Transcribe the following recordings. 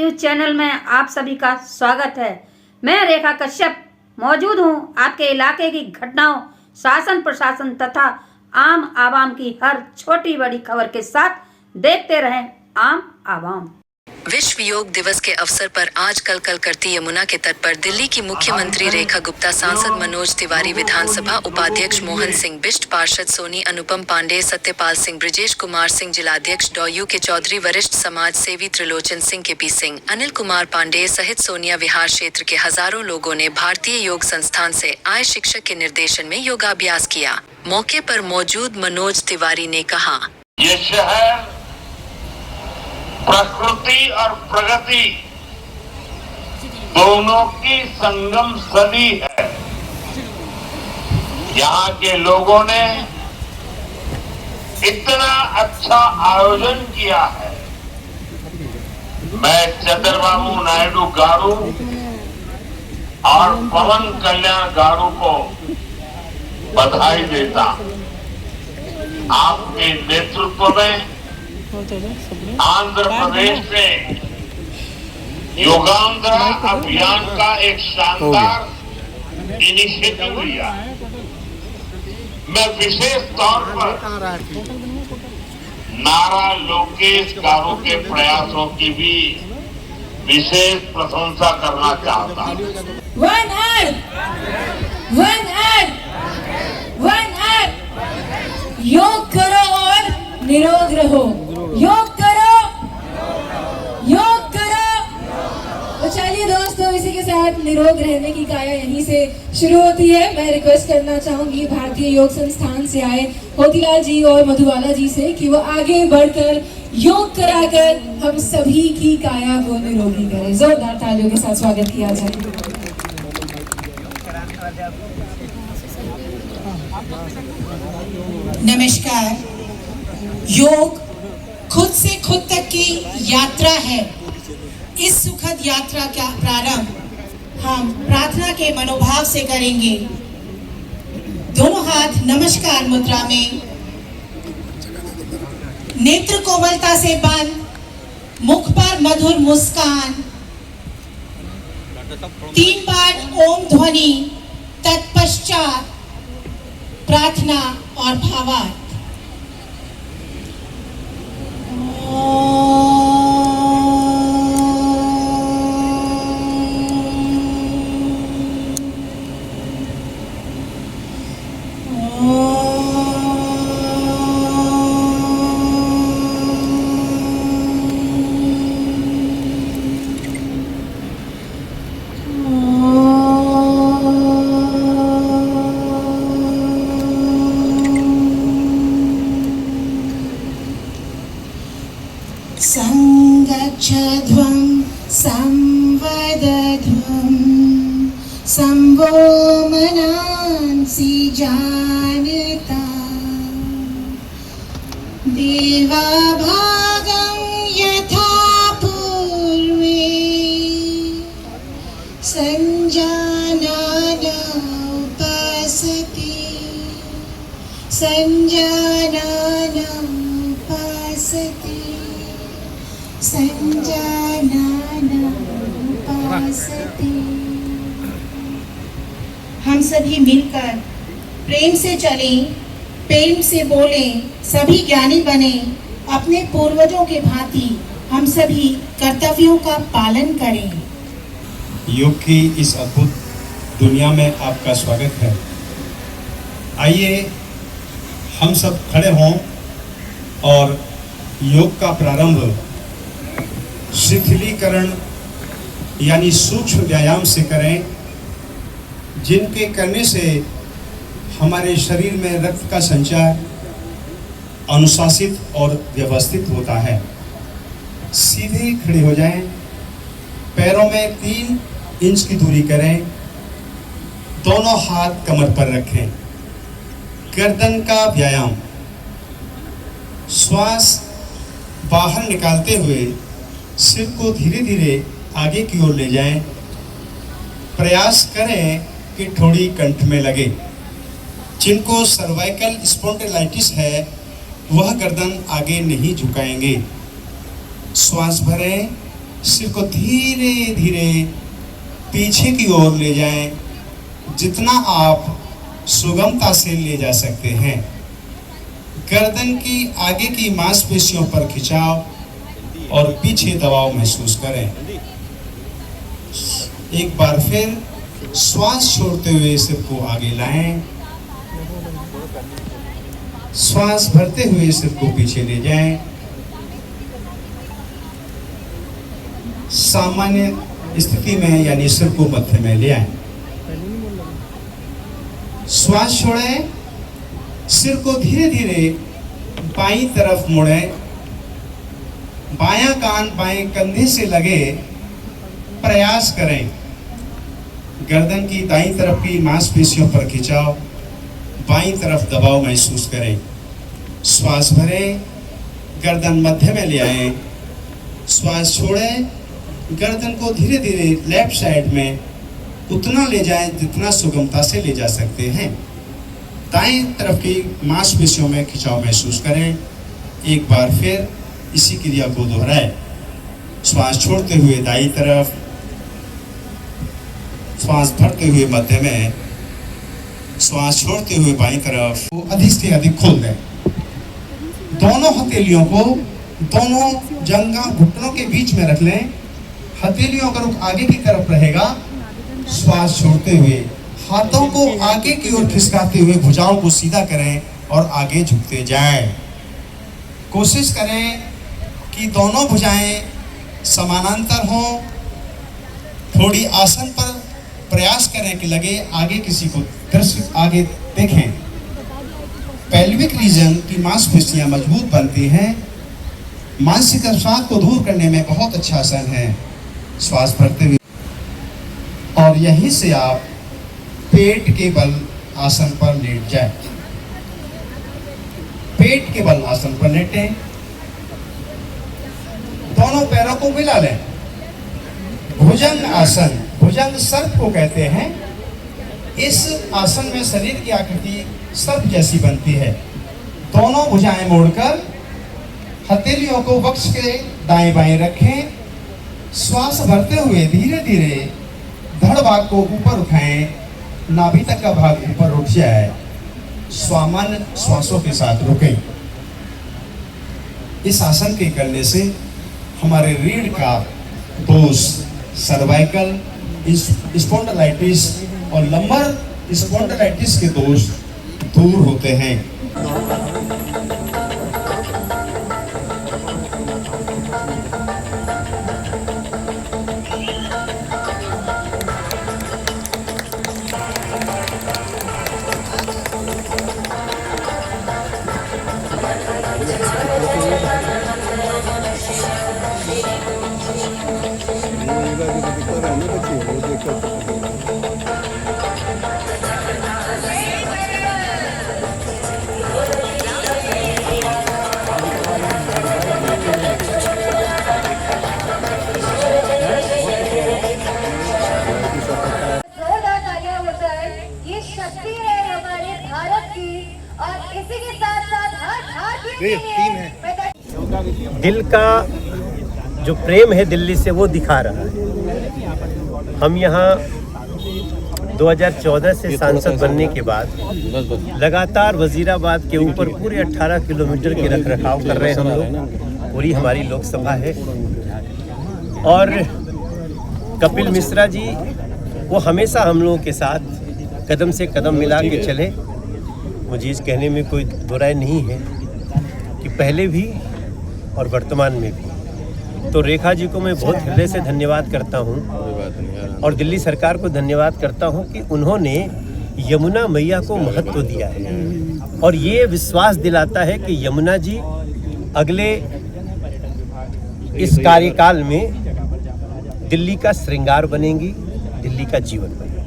News channel में आप सभी का स्वागत है। मैं रेखा कश्यप मौजूद हूं आपके इलाके की घटनाओं, शासन प्रशासन तथा आम आवाम की हर छोटी बड़ी खबर के साथ। देखते रहें आम आवाम। विश्व योग दिवस के अवसर पर आज कल करती यमुना के तट पर दिल्ली की मुख्यमंत्री रेखा गुप्ता, सांसद मनोज तिवारी, विधानसभा उपाध्यक्ष मोहन सिंह बिष्ट, पार्षद सोनी, अनुपम पांडे, सत्यपाल सिंह, ब्रिजेश कुमार सिंह, जिलाध्यक्ष डॉ के चौधरी, वरिष्ठ समाज सेवी त्रिलोचन सिंह, के सिंह, अनिल कुमार पांडे सहित सोनिया विहार क्षेत्र के हजारों लोगों ने भारतीय योग संस्थान से आए शिक्षक के निर्देशन में योगाभ्यास किया। मौके पर मौजूद मनोज तिवारी ने कहा, ये शहर प्रकृति और प्रगति दोनों की संगम स्थली है। यहाँ के लोगों ने इतना अच्छा आयोजन किया है। मैं चंद्रबाबू नायडू गारू और पवन कल्याण गारू को बधाई देता हूं। आपके नेतृत्व में आंध्र प्रदेश में योगांध्रा अभियान का एक शानदार इनिशिएटिव लिया। मैं विशेष तौर पर नारा लोकेश गारू के प्रयासों की भी विशेष प्रशंसा करना चाहता हूँ। One earth, योग करो और निरोग रहो। योग करो, योग करो। तो चलिए दोस्तों, इसी के साथ निरोग रहने की काया यहीं से शुरू होती है। मैं रिक्वेस्ट करना चाहूंगी भारतीय योग संस्थान से आए होतीलाल जी और मधुबाला जी से कि वो आगे बढ़कर योग कराकर हम सभी की काया को निरोगी करें। जोरदार तालियों के साथ स्वागत किया जाए। नमस्कार। योग खुद से खुद तक की यात्रा है। इस सुखद यात्रा का प्रारंभ हम प्रार्थना के मनोभाव से करेंगे। दोनों हाथ नमस्कार मुद्रा में, नेत्र कोमलता से बंद, मुख पर मधुर मुस्कान। 3 बार ओम ध्वनि, तत्पश्चात प्रार्थना और भावार्थ। संगच्छध्वं संवदध्वं संभो मनांसि जानता देवाभागं यथा पूर्वे संजानाना उपासते संजानाना उपासते हम सभी मिलकर प्रेम से चलें, प्रेम से बोलें, सभी ज्ञानी बने। अपने पूर्वजों के भांति हम सभी कर्तव्यों का पालन करें। योग की इस अद्भुत दुनिया में आपका स्वागत है। आइए हम सब खड़े हों और योग का प्रारंभ शिथिलीकरण यानी सूक्ष्म व्यायाम से करें, जिनके करने से हमारे शरीर में रक्त का संचार अनुशासित और व्यवस्थित होता है। सीधे खड़े हो जाएं, पैरों में 3 इंच की दूरी करें, दोनों हाथ कमर पर रखें। गर्दन का व्यायाम, श्वास बाहर निकालते हुए सिर को धीरे धीरे आगे की ओर ले जाएं। प्रयास करें कि ठोड़ी कंठ में लगे। जिनको सर्वाइकल स्पॉन्डिलाइटिस है वह गर्दन आगे नहीं झुकाएंगे। श्वास भरें, सिर को धीरे धीरे पीछे की ओर ले जाएं, जितना आप सुगमता से ले जा सकते हैं। गर्दन की आगे की मांसपेशियों पर खिंचाव और पीछे दबाव महसूस करें। एक बार फिर श्वास छोड़ते हुए सिर को आगे लाएं, श्वास भरते हुए सिर को पीछे ले जाएं। सामान्य स्थिति में यानी सिर को मध्य में ले आएं। श्वास छोड़ें, सिर को धीरे धीरे बाईं तरफ मोड़ें। बायां कान बाएं कंधे से लगे प्रयास करें। गर्दन की दाईं तरफ की मांसपेशियों पर खिंचाव, बाईं तरफ दबाव महसूस करें। श्वास भरें, गर्दन मध्य में ले आएं। श्वास छोड़ें, गर्दन को धीरे धीरे लेफ्ट साइड में उतना ले जाएं जितना सुगमता से ले जा सकते हैं। दाएं तरफ की मांसपेशियों में खिंचाव महसूस करें। एक बार फिर इसी क्रिया को दोहराएं। श्वास छोड़ते हुए दाईं तरफ, श्वास भरते हुए मध्य में, श्वास छोड़ते हुए बाईं तरफ। अधिक से अधिक खोल दें। दोनों हथेलियों को दोनों जंघा घुटनों के बीच में रख लें। हथेलियों का रुख आगे की तरफ रहेगा। श्वास छोड़ते हुए हाथों को आगे की ओर खिसकाते हुए भुजाओं को सीधा करें और आगे झुकते जाएं। कोशिश करें कि दोनों भुजाएं समानांतर हों। थोड़ी आसन पर प्रयास करें कि लगे आगे किसी को दृश्य आगे देखें। पेल्विक रीजन की मांसपेशियां मजबूत बनती हैं। मानसिक अवसाद को दूर करने में बहुत अच्छा आसन है। श्वास भरते हुए और यहीं से आप पेट के बल आसन पर लेट जाएं। पेट के बल आसन पर लेटें। दोनों पैरों को मिला लें। भुजंग आसन, भुजंग सर्प को कहते हैं। इस आसन में शरीर की आकृति सर्प जैसी बनती है। दोनों भुजाएं मोड़कर हथेलियों को वक्ष के दाएं बाएं रखें। श्वास भरते हुए धीरे धीरे धड़ भाग को ऊपर उठाएं। नाभि तक का भाग ऊपर उठ जाए। सामान्य श्वासों के साथ रुकें। इस आसन के करने से हमारे रीढ़ का दोष, सर्वाइकल स्पॉन्डिलाइटिस और लंबर स्पॉन्डिलाइटिस के दोष दूर होते हैं। जोरदार तालियां बजाएं। ये शक्ति है हमारे भारत की और इसी के साथ साथ हर दिल का जो प्रेम है दिल्ली से वो दिखा रहा है। हम यहाँ 2014 से सांसद बनने के बाद लगातार वजीराबाद के ऊपर पूरे 18 किलोमीटर की रखरखाव कर रहे हैं हम लोग। पूरी हमारी लोकसभा है और कपिल मिश्रा जी वो हमेशा हम लोगों के साथ कदम से कदम मिला के चले। मुझे इस कहने में कोई बुराई नहीं है कि पहले भी और वर्तमान में भी। तो रेखा जी को मैं बहुत हृदय से धन्यवाद करता हूँ और दिल्ली सरकार को धन्यवाद करता हूँ कि उन्होंने यमुना मैया को महत्व दिया है और ये विश्वास दिलाता है कि यमुना जी अगले इस कार्यकाल में दिल्ली का श्रृंगार बनेंगी, दिल्ली का जीवन बनेगा।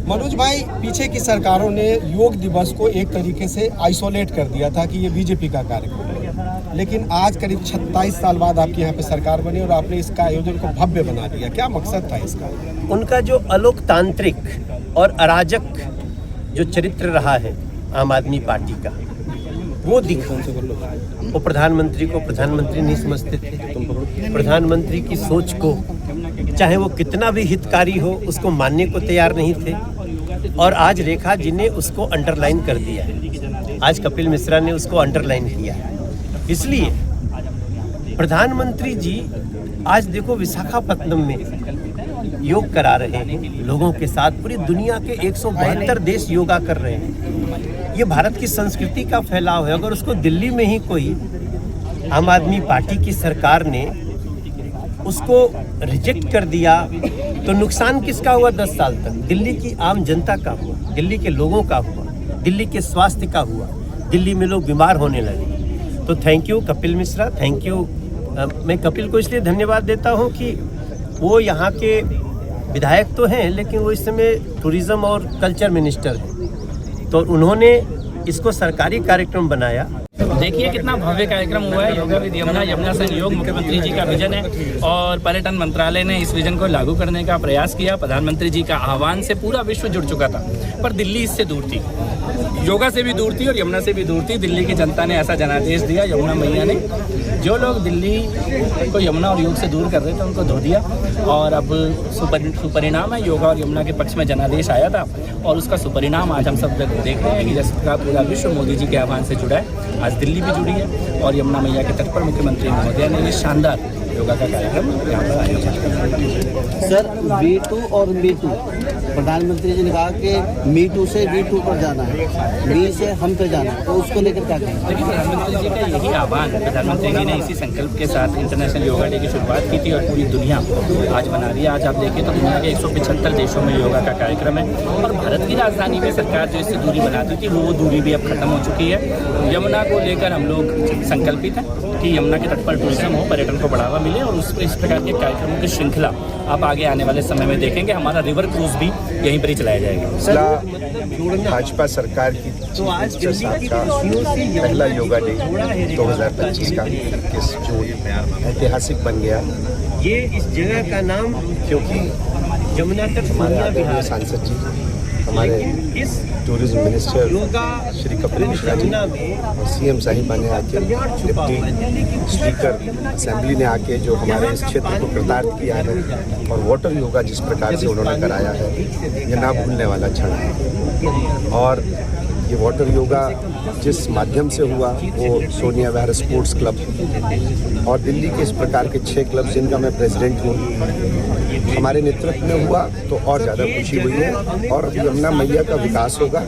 मनोज भाई, पीछे की सरकारों ने योग दिवस को एक तरीके से आइसोलेट कर दिया था कि ये बीजेपी का कार्यक्रम है, लेकिन आज करीब 27 साल बाद आपकी यहाँ पे सरकार बनी और आपने इसका आयोजन को भव्य बना दिया। क्या मकसद था इसका? उनका जो अलोकतांत्रिक और अराजक जो चरित्र रहा है आम आदमी पार्टी का, वो दिखा। वो प्रधानमंत्री को प्रधानमंत्री नहीं समझते थे। प्रधानमंत्री की सोच को चाहे वो कितना भी हितकारी हो उसको मानने को तैयार नहीं थे, और आज रेखा जी ने उसको अंडरलाइन कर दिया है। आज कपिल मिश्रा ने उसको अंडरलाइन किया है। इसलिए प्रधानमंत्री जी आज देखो विशाखापत्तनम में योग करा रहे हैं लोगों के साथ। पूरी दुनिया के 172 देश योगा कर रहे हैं। ये भारत की संस्कृति का फैलाव है। अगर उसको दिल्ली में ही कोई आम आदमी पार्टी की सरकार ने उसको रिजेक्ट कर दिया तो नुकसान किसका हुआ? 10 साल तक दिल्ली की आम जनता का हुआ, दिल्ली के लोगों का हुआ, दिल्ली के स्वास्थ्य का हुआ, दिल्ली में लोग बीमार होने लगे। तो thank you Kapil Mishra, thank you. मैं कपिल को इसलिए धन्यवाद देता हूँ कि वो यहाँ के विधायक तो हैं, लेकिन वो इस समय टूरिज्म और कल्चर मिनिस्टर हैं, तो उन्होंने इसको सरकारी कार्यक्रम बनाया। देखिए कितना भव्य कार्यक्रम हुआ है। योगा विद यमुना, यमुना से योग मुख्यमंत्री जी का विजन है और पर्यटन मंत्रालय ने इस विजन को लागू करने का प्रयास किया। प्रधानमंत्री जी का आह्वान से पूरा विश्व जुड़ चुका था, पर दिल्ली इससे दूर थी, योगा से भी दूर थी और यमुना से भी दूर थी। दिल्ली की जनता ने ऐसा जनादेश दिया, यमुना मैया ने। जो लोग दिल्ली को यमुना और योग से दूर कर रहे थे उनको धो दिया, और अब सुपरिणाम है। योगा और यमुना के पक्ष में जनादेश आया था और उसका सुपरिणाम आज हम सब देख रहे हैं कि जिसका पूरा विश्व मोदी जी के आह्वान से जुड़ा है। आज दिल्ली भी जुड़ी है और यमुना मैया के तट पर मुख्यमंत्री महोदय ने ये शानदार योगा का कार्यक्रम यहाँ पर आयोजित किया। सर, V2 और Me2, प्रधानमंत्री जी ने कहा कि Me2 से V2 पर जाना है, Me से हम पे जाना है, तो उसको लेकर क्या कहें? देखिए प्रधानमंत्री जी का यही आह्वान, प्रधानमंत्री जी ने इसी संकल्प के साथ इंटरनेशनल योगा डे की शुरुआत की थी और पूरी दुनिया आज मना रही है। आज आप देखिए तो दुनिया के 175 देशों में योगा का कार्यक्रम है और भारत की राजधानी में सरकार जो इससे दूरी बनाती थी वो दूरी भी अब खत्म हो चुकी है। यमुना को लेकर हम लोग संकल्पित हैं कि यमुना के तट पर टूरिज्म हो, पर्यटन को बढ़ावा मिले और उस इस प्रकार के कार्यक्रमों की श्रृंखला आप आगे आने वाले समय में देखेंगे। हमारा रिवर क्रूज भी यहीं पर ही चलाया जाएगा। भाजपा सरकार की पहला योगा डे 2025 का जो ऐतिहासिक बन गया। ये इस जगह का नाम क्योंकि यमुना तट हमारे सांसद जी, हमारे टूरिज्म मिनिस्टर श्री कपिल मिश्रा जी और सीएम साहिबा ने आके, डिप्टी स्पीकर असेंबली ने आके जो हमारे इस क्षेत्र को कृतार्थ किया है और वाटर योगा जिस प्रकार से उन्होंने कराया है, ये ना भूलने वाला क्षण है। और ये वाटर योगा जिस माध्यम से हुआ वो सोनिया विहार स्पोर्ट्स क्लब और दिल्ली के इस प्रकार के 6 क्लब जिनका मैं प्रेसिडेंट हूँ, हमारे नेतृत्व में हुआ तो और ज़्यादा खुशी हुई है। और यमुना मैया का विकास होगा।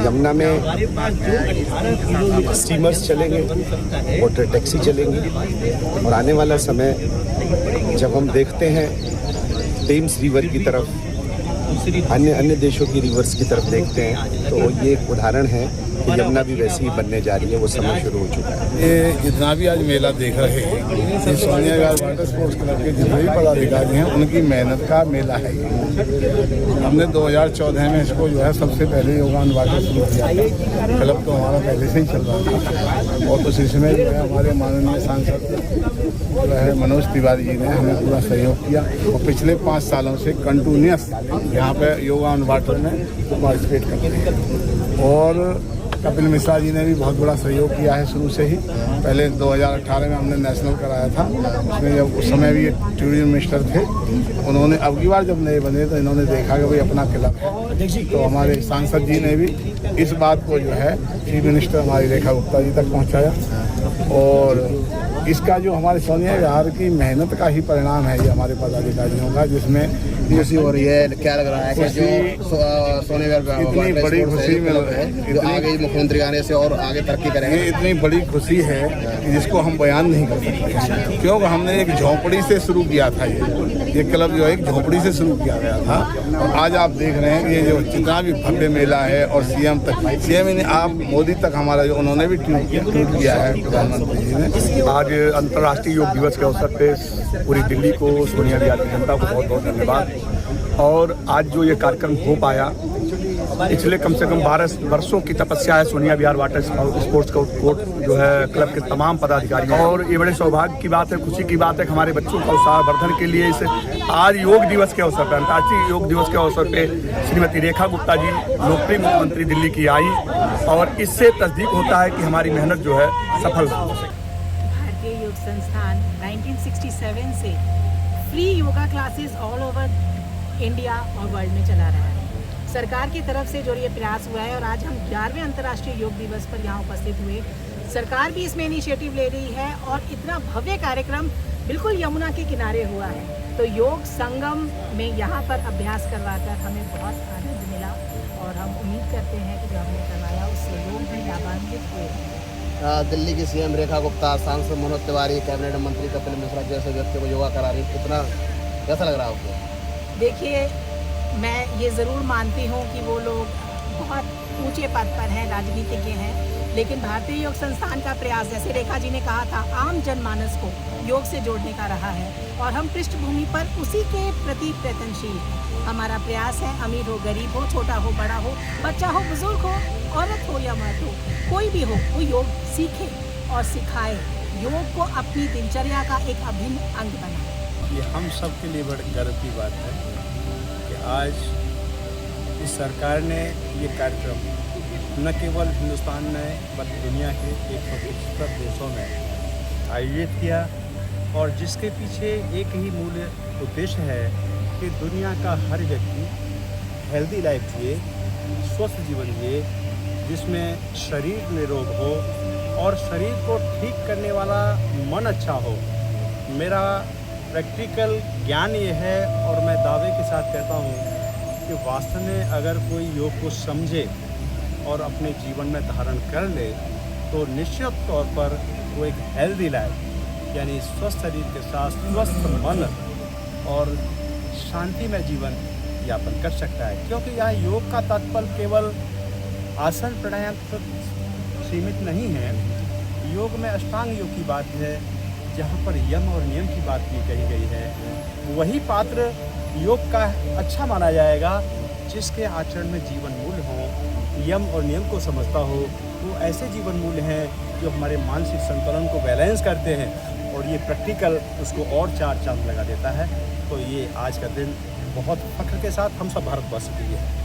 यमुना में स्टीमर्स चलेंगे, वाटर टैक्सी चलेंगी और आने वाला समय जब हम देखते हैं टेम्स रिवर की तरफ, अन्य देशों की रिवर्स की तरफ देखते हैं, तो ये एक उदाहरण है कि यमुना भी वैसी ही बनने जा रही है। वो समय शुरू हो चुका है। ये जितना भी आज मेला देख रहे हैं, ये Sonia Gandhi water sports club के जितने भी पदाधिकारी हैं उनकी मेहनत का मेला है। हमने 2014 में इसको जो है सबसे पहले योगा वाटर शुरू किया। क्लब तो हमारा पहले से ही चल रहा था और उस इसमें जो है हमारे माननीय सांसद जो है मनोज तिवारी जी ने हमें पूरा सहयोग किया और पिछले 5 सालों से कंटिन्यूस यहाँ पे योगा ऑन वाटर में पार्टिसिपेट करते हैं। और कपिल मिश्रा जी ने भी बहुत बड़ा सहयोग किया है शुरू से ही। पहले 2018 में हमने नेशनल कराया था, उसमें जब उस समय भी टूरिज्म मिनिस्टर थे, उन्होंने अब की बार जब नए बने तो इन्होंने देखा कि भाई अपना क्लब है, तो हमारे सांसद जी ने भी इस बात को जो है चीफ मिनिस्टर हमारी रेखा गुप्ता जी तक पहुँचाया। और इसका जो हमारे सोनिया विहार की मेहनत का ही परिणाम है ये हमारे पदाधिकारियों का, जिसमें खुशी हो रही है। क्या लग रहा है कि जो सोनिया विहार इतनी बड़ी खुशी मिल रही है, जो आगे मुख्यमंत्री आने से और आगे तरक्की करेंगे, ये इतनी बड़ी खुशी है कि जिसको हम बयान नहीं कर सकते। क्योंकि हमने एक झोंपड़ी से शुरू किया था, ये क्लब जो है एक झोंपड़ी से शुरू किया गया था और आज आप देख रहे हैं कि ये जो जितना भी भव्य मेला है और सीएम ने आप मोदी तक हमारा जो उन्होंने भी ट्वीट किया है प्रधानमंत्री जी ने। आज अंतर्राष्ट्रीय योग दिवस के अवसर पे पूरी दिल्ली को, सोनिया विहार की जनता को बहुत बहुत धन्यवाद। और आज जो ये कार्यक्रम हो पाया, पिछले कम से कम 12 वर्षों की तपस्या है सोनिया विहार वाटर स्पोर्ट्स कोर्ट जो है क्लब के तमाम पदाधिकारियों, और ये बड़े सौभाग्य की बात है, खुशी की बात है कि हमारे बच्चों का उत्साह वर्धन के लिए इस आज योग दिवस के अवसर पर, अंतर्राष्ट्रीय योग दिवस के अवसर पर श्रीमती रेखा गुप्ता जी लोकप्रिय मुख्यमंत्री दिल्ली की आई और इससे तस्दीक होता है कि हमारी मेहनत जो है सफल हो। भारतीय योग संस्थान 1967 से free yoga classes all over India और वर्ल्ड में चला रहा है। सरकार की तरफ से जो ये प्रयास हुआ है और आज हम 11वें अंतर्राष्ट्रीय योग दिवस पर यहाँ उपस्थित हुए, सरकार भी इसमें इनिशिएटिव ले रही है और इतना भव्य कार्यक्रम बिल्कुल यमुना के किनारे हुआ है। तो योग संगम में यहाँ पर अभ्यास करवाकर हमें बहुत आनंद मिला और हम उम्मीद करते हैं कि जो हमने करवाया उससे लोग भी लाभान्वित हुए। दिल्ली की सीएम रेखा गुप्ता, सांसद मनोज तिवारी, कैबिनेट मंत्री कपिल मिश्रा जैसे व्यक्ति को योगा करा रही, कितना कैसा लग रहा है आपको? देखिए, मैं ये ज़रूर मानती हूँ कि वो लोग बहुत ऊंचे पद पर हैं, राजनीतिज्ञ हैं, लेकिन भारतीय योग संस्थान का प्रयास, जैसे रेखा जी ने कहा था, आम जनमानस को योग से जोड़ने का रहा है और हम पृष्ठभूमि पर उसी के प्रति प्रयत्नशील। हमारा प्रयास है, अमीर हो, गरीब हो, छोटा हो, बड़ा हो, बच्चा हो, बुजुर्ग हो, औरत हो या मर्द हो, कोई भी हो, वो योग सीखे और सिखाए, योग को अपनी दिनचर्या का एक अभिन्न अंग बनाए। ये हम सब के लिए बड़े गर्व की बात है कि आज इस सरकार ने ये कार्यक्रम न केवल हिंदुस्तान में बल्कि दुनिया के 175 देशों में आयोजित किया और जिसके पीछे एक ही मूल उद्देश्य है कि दुनिया का हर व्यक्ति हेल्दी लाइफ जिए, स्वस्थ जीवन जिए, जिसमें शरीर निरोग हो और शरीर को ठीक करने वाला मन अच्छा हो। मेरा प्रैक्टिकल ज्ञान ये है और मैं दावे के साथ कहता हूँ कि वास्तव में अगर कोई योग को समझे और अपने जीवन में धारण कर ले तो निश्चित तौर पर वो एक हेल्दी लाइफ यानी स्वस्थ शरीर के साथ स्वस्थ मन और शांतिमय जीवन यापन कर सकता है। क्योंकि यहाँ योग का तात्पर्य केवल आसन प्राणायाम तक सीमित नहीं है। योग में अष्टांग योग की बात है, जहाँ पर यम और नियम की बात भी कही गई है। वही पात्र योग का अच्छा माना जाएगा जिसके आचरण में जीवन मूल्य हो, यम और नियम को समझता हो। वो ऐसे जीवन मूल्य हैं जो हमारे मानसिक संतुलन को बैलेंस करते हैं और ये प्रैक्टिकल उसको और चार चांद लगा देता है। तो ये आज का दिन बहुत फख्र के साथ हम सब भारतवासी के लिए है।